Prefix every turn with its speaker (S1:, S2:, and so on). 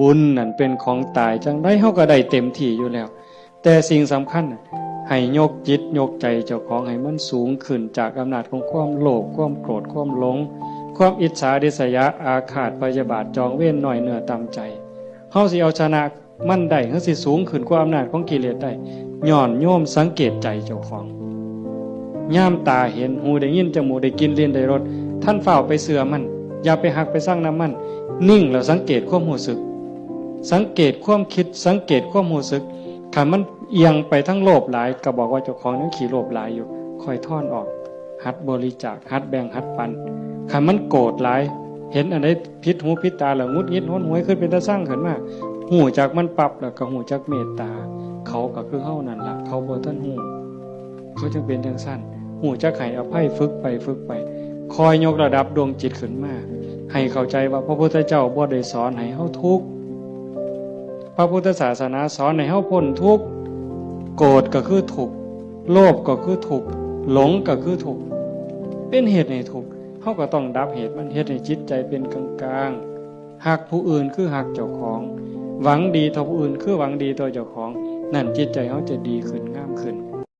S1: บุญนั่นเป็นของตายจังได้เฮาก็ได้เต็มที่อยู่แล้วแต่สิ่งสำคัญให้ยกจิตยกใจเจ้าของให้มันสูงขึ้นจากอำนาจของความโลภความโกรธความหลงความอิจฉาริษยาอาฆาตพยาบาทจองเวรน้อยเนื้อต่ำใจเฮาสิเอาชนะมันได้เฮาสิสูงขึ้นกว่าอำนาจของกิเลสได้ย้อนโยมสังเกตใจเจ้าของย่ามตาเห็นหูได้ยินจมูกได้กินลิ้นได้รสท่านเฝ้าไปเสือมันอย่าไปหักไปสร้างน้ำมันนิ่งแล้วสังเกตความรู้สึกสังเกตความคิดสังเกตความรู้สึกถ้ามันเอียงไปทั้งโลภหลายก็บอกว่าเจ้าของนั้นขี้โลภหลายอยู่ค่อยถอนออกหัดบริจาคหัดแบ่งหัดปันถ้ามันโกรธหลายเห็นอันใดผิดหูผิดตาแล้วงุดงิดห้นหวยขึ้นเป็นตาสร้างขึ้นมาหูจากมันปรับแล้วก็หูจากเมตตาเขาก็คือเฮานั่นล่ะเขาบ่ทันหูเขาจึงเป็นจังซั่นหูจักให้อภัยฝึกไปคอยยกระดับดวงจิตขึ้นมาให้เข้าใจว่าพระพุทธเจ้าบ่ได้สอนให้เฮาทุกข์พระพุทธศาสนาสอนให้เฮาพ้นทุกข์โกรธก็คือทุกข์โลภก็คือทุกข์หลงก็คือทุกข์เป็นเหตุให้ทุกข์เฮาก็ต้องดับเหตุมันเฮ็ดให้จิตใจเป็นกลางๆฮักผู้อื่นคือฮักเจ้าของหวังดีต่อผู้อื่นคือหวังดีต่อเจ้าของนั่นจิตใจเฮาจะดีขึ้นงามขึ้น